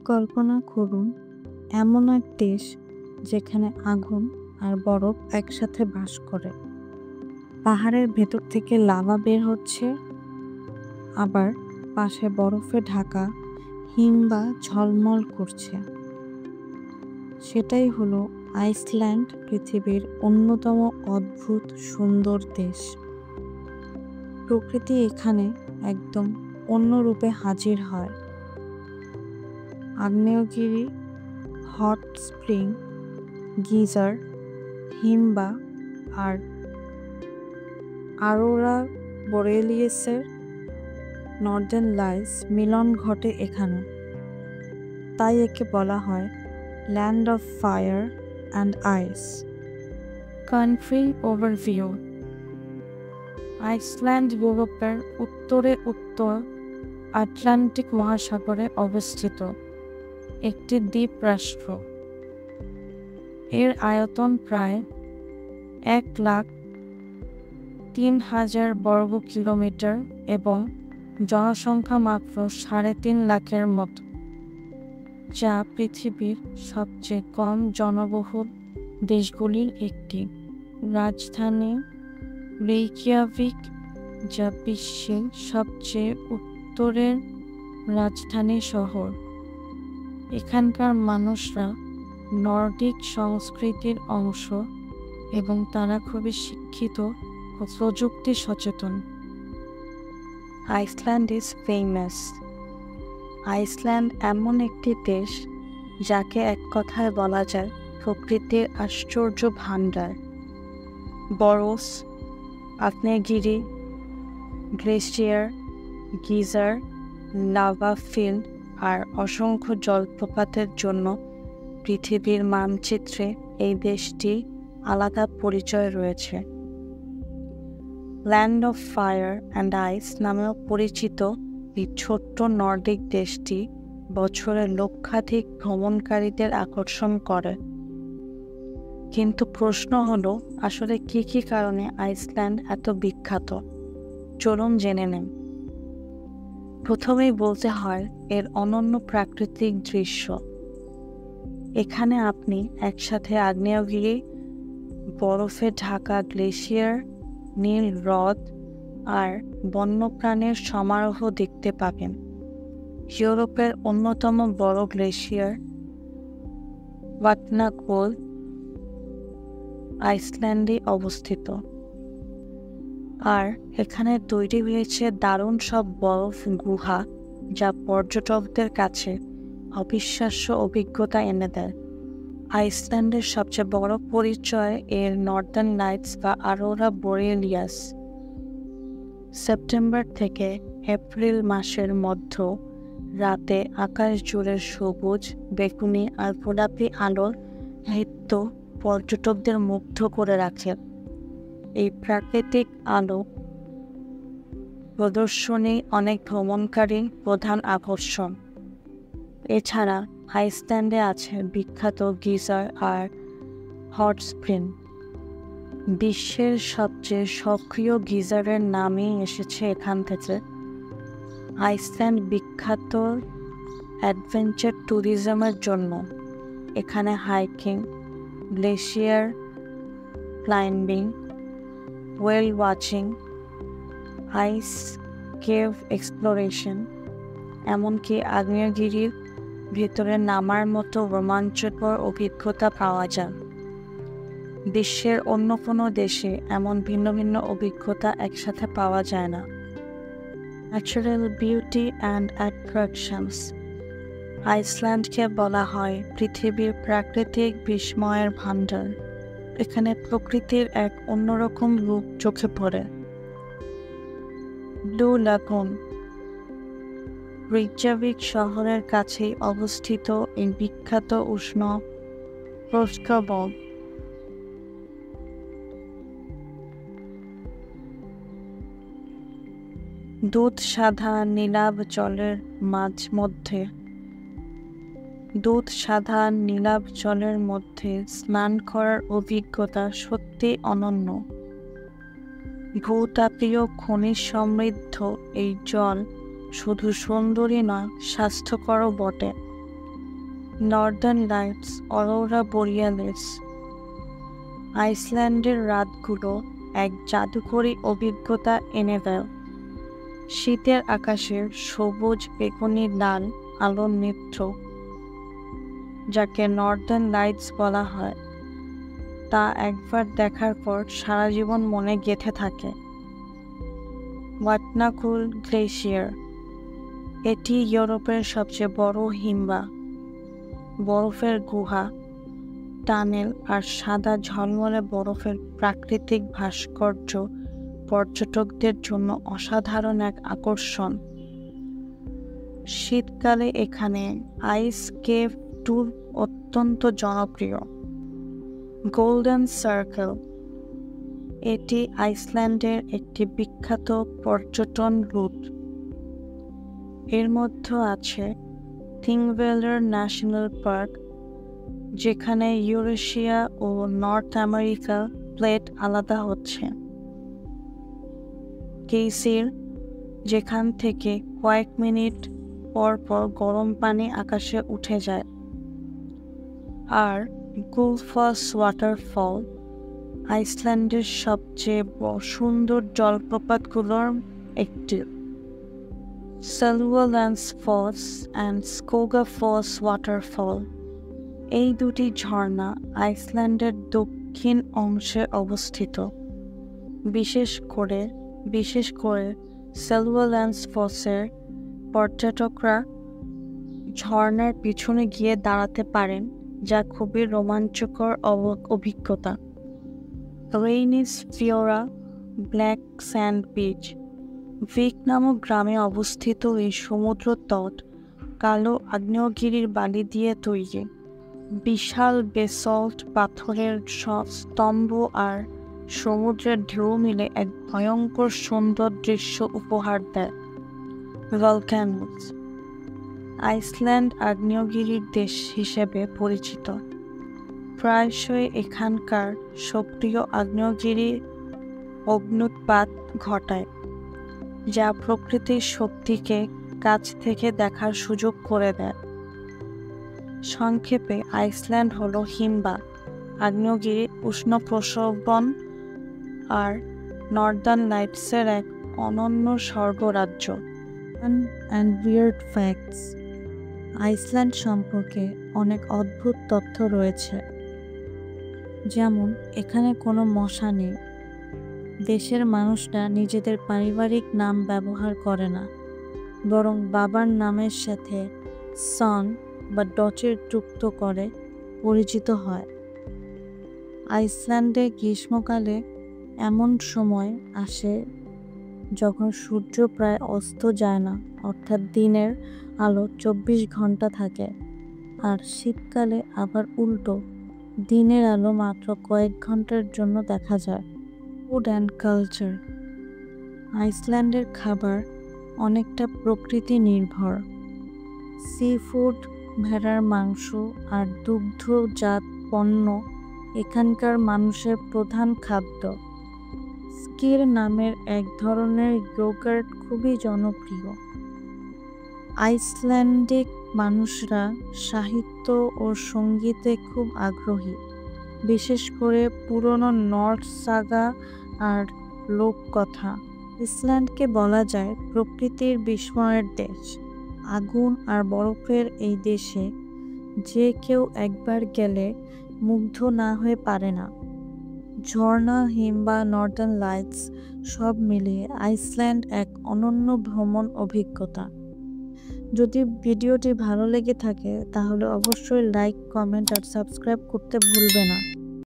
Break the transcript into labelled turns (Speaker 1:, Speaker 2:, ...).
Speaker 1: কল্পনা করুন এমন এক দেশ যেখানে আগুন আর বরফ একসাথে বাস করে। পাহাড়ের ভেতর থেকে লাভা বের হচ্ছে, আবার পাশে বরফে ঢাকা হিম বা ঝলমল করছে। সেটাই হলো আইসল্যান্ড, পৃথিবীর অন্যতম অদ্ভুত সুন্দর দেশ। প্রকৃতি এখানে একদম অন্য রূপে হাজির হয়। আগ্নেয়গিরি, হট স্প্রিং, গিজার, হিমবাহ আর অরোরা বোরেলিয়াসের নর্দার্ন লাইটস মিলন ঘটে এখানে। তাই একে বলা হয় land of fire and ice. Country overview. Iceland ইউরোপের উত্তরে উত্তর আটলান্টিক মহাসাগরে অবস্থিত একটি দ্বীপ রাষ্ট্র। এর আয়তন প্রায় 1,03,000 বর্গ কিলোমিটার এবং জনসংখ্যা মাত্র 3.5 লাখের মতো, যা পৃথিবীর সবচেয়ে কম জনবহুল দেশগুলির একটি। রাজধানী রেইকিয়াভিক, যা বিশ্বের সবচেয়ে উত্তরের রাজধানী শহর। এখানকার মানুষরা নর্ডিক সংস্কৃতির অংশ এবং তারা খুবই শিক্ষিত ও প্রযুক্তি সচেতন। Iceland is famous. আইসল্যান্ড এমন একটি দেশ যাকে এক কথায় বলা যায় প্রকৃতির আশ্চর্য ভাণ্ডার। বরফ, আগ্নেয়গিরি, গ্লেশিয়ার, গিজার, লাভা ফিল্ড আর অসংখ্য জলপ্রপাতের জন্য পৃথিবীর মানচিত্রে এই দেশটি আলাদা পরিচয় রয়েছে। ল্যান্ড অফ ফায়ার অ্যান্ড আইস নামেও পরিচিত এই ছোট্ট নর্ডিক দেশটি বছরে লক্ষাধিক ভ্রমণকারীদের আকর্ষণ করে। কিন্তু প্রশ্ন হলো, আসলে কি কি কারণে আইসল্যান্ড এত বিখ্যাত? চলুন জেনে নেন। প্রথমেই বলতে হয় এর অনন্য প্রাকৃতিক দৃশ্য। এখানে আপনি একসাথে আগ্নেয়গিরি, বরফে ঢাকা গ্লেশিয়ার, নীল হ্রদ আর বন্যপ্রাণীর সমারোহ দেখতে পাবেন। ইউরোপের অন্যতম বড় গ্লেশিয়ার ওয়াটনাকোল আইসল্যান্ডে অবস্থিত, আর এখানে তৈরি হয়েছে দারুণ সব বরফ গুহা, যা পর্যটকদের কাছে অবিশ্বাস্য অভিজ্ঞতা এনে দেয়। আইসল্যান্ডের সবচেয়ে বড় পরিচয় এর নর্দার্ন লাইটস বা অরোরা বোরেলিয়াস। সেপ্টেম্বর থেকে এপ্রিল মাসের মধ্য রাতে আকাশ জুড়ে সবুজ, বেগুনি আর গোলাপি আলোর নৃত্য পর্যটকদের মুগ্ধ করে রাখে। এই প্রাকৃতিক আলো প্রদর্শনী অনেক ভ্রমণকারী প্রধান আকর্ষণ। এছাড়া আইসল্যান্ডে আছে বিখ্যাত গিজার আর হট স্প্রিং। বিশ্বের সবচেয়ে সক্রিয় গিজারের নামই এসেছে এখান থেকে। আইসল্যান্ড বিখ্যাত অ্যাডভেঞ্চার ট্যুরিজমের জন্য। এখানে hiking, glacier climbing, whale watching, ice cave exploration, এমনকি আগ্নেয়গিরির ভেতরে নামার মতো রোমাঞ্চকর অভিজ্ঞতা পাওয়া যায়। বিশ্বের অন্য কোনো দেশে এমন ভিন্ন ভিন্ন অভিজ্ঞতা একসাথে পাওয়া যায় না। Natural beauty and attractions. আইসল্যান্ডকে বলা হয় পৃথিবীর প্রাকৃতিক বিস্ময়ের ভাণ্ডার। এখানে প্রকৃতির এক অন্যরকম রূপ চোখে পড়ে। ব্লু লাগুন। রেইকিয়াভিক শহরের কাছেই অবস্থিত এই বিখ্যাত উষ্ণ প্রস্রবণ। দুধসাধা নীলাভ জলের মধ্যে স্নান করার অভিজ্ঞতা সত্যি অনন্য। ভূতাপীয় খনিজ সমৃদ্ধ এই জল শুধু সুন্দরী নয়, স্বাস্থ্যকরও বটে। Northern lights, aurora borealis. আইসল্যান্ডের রাতগুলো এক জাদুকরী অভিজ্ঞতা এনে দেয়। শীতের আকাশে সবুজ, বেগুনি, লাল আলোর নৃত্য, যাকে নর্দার্ন লাইটস বলা হয়, তা একবার দেখার পর সারা জীবন মনে গেঁথে থাকে। ওয়াটনাকুল গ্লেশিয়ার, এটি ইউরোপের সবচেয়ে বড় হিমবাহ। বরফের গুহা, টানেল আর সাদা ঝলমলে বরফের প্রাকৃতিক ভাস্কর্য পর্যটকদের জন্য অসাধারণ এক আকর্ষণ। শীতকালে এখানে আইস কেভ ট্যুর অত্যন্ত জনপ্রিয়। গোল্ডেন সার্কেল, এটি আইসল্যান্ডের একটি বিখ্যাত পর্যটন রুট। এর মধ্যে আছে থিংভেলার ন্যাশনাল পার্ক, যেখানে ইউরেশিয়া ও নর্থ আমেরিকা প্লেট আলাদা হচ্ছে। কেসির, যেখান থেকে কয়েক মিনিট পর পর গরম পানি আকাশে উঠে যায়। আর গুলফস ওয়াটারফল, আইসল্যান্ডের সবচেয়ে সুন্দর জলপ্রপাতগুলোর একটি। সেলুয়াল্যান্ডস ফলস অ্যান্ড স্কোগাফস ওয়াটারফল, এই দুটি ঝর্ণা আইসল্যান্ডের দক্ষিণ অংশে অবস্থিত। বিশেষ করে সেলুয়াল্যান্ডস ফলসের পর্যটকরা ঝর্ণার পিছনে গিয়ে দাঁড়াতে পারেন, যা খুবই রোমাঞ্চকর অভিজ্ঞতা। রেইনিস ফিওরা ব্ল্যাক স্যান্ড বিচ, ভিক নামক গ্রামে অবস্থিত এই সমুদ্র তট কালো আগ্নেয়গিরির বালি দিয়ে তৈরি। বিশাল বেসল্ট পাথরের স্তম্ভ আর সমুদ্রের ঢেউ মিলে এক ভয়ঙ্কর সুন্দর দৃশ্য উপহার দেয়। ভলক্যানোস, আইসল্যান্ড আগ্নেয়গিরির দেশ হিসেবে পরিচিত। প্রায়শই এখানকার সক্রিয় আগ্নেয়গিরি অগ্ন্যুৎপাত ঘটায়, যা প্রকৃতির শক্তিকে কাছ থেকে দেখার সুযোগ করে দেয়। সংক্ষেপে, আইসল্যান্ড হল হিমবাহ, আগ্নেয়গিরি, উষ্ণ প্রস্রবণ আর নর্দার্ন লাইটসের এক অনন্য স্বর্গরাজ্য। অ্যান্ড উইয়ার্ড ফ্যাক্টস, আইসল্যান্ড সম্পর্কে অনেক অদ্ভুত তথ্য রয়েছে। যেমন, এখানে কোনো মশা নেই। দেশের মানুষরা নিজেদের পারিবারিক নাম ব্যবহার করে না, বরং বাবার নামের সাথে সন বা ডচের যুক্ত করে পরিচিত হয়। আইসল্যান্ডে গ্রীষ্মকালে এমন সময় আসে যখন সূর্য প্রায় অস্ত যায় না, অর্থাৎ দিনের আলো 24 ঘন্টা থাকে, আর শীতকালে আবার উল্টো, দিনের আলো মাত্র কয়েক ঘন্টার জন্য দেখা যায়। ফুড অ্যান্ড কালচার, আইসল্যান্ডের খাবার অনেকটা প্রকৃতি নির্ভর। সি ফুড, ভেড়ার মাংস আর দুগ্ধজাত পণ্য এখানকার মানুষের প্রধান খাদ্য। স্কির নামের এক ধরনের ইয়োগার্ট খুবই জনপ্রিয়। আইসল্যান্ডিক মানুষরা সাহিত্য ও সঙ্গীতে খুব আগ্রহী, বিশেষ করে পুরনো নর্স সাগা আর লোককথা। আইসল্যান্ডকে বলা যায় প্রকৃতির বিস্ময়ের দেশ। আগুন আর বরফের এই দেশে যে কেউ একবার গেলে মুগ্ধ না হয়ে পারে না। ঝর্ণা, হিমবাহ, নর্দার্ন লাইটস সব মিলিয়ে আইসল্যান্ড এক অনন্য ভ্রমণ অভিজ্ঞতা। যদি ভিডিওটি ভালো লেগে থাকে তাহলে অবশ্যই লাইক, কমেন্ট আর সাবস্ক্রাইব করতে ভুলবে না।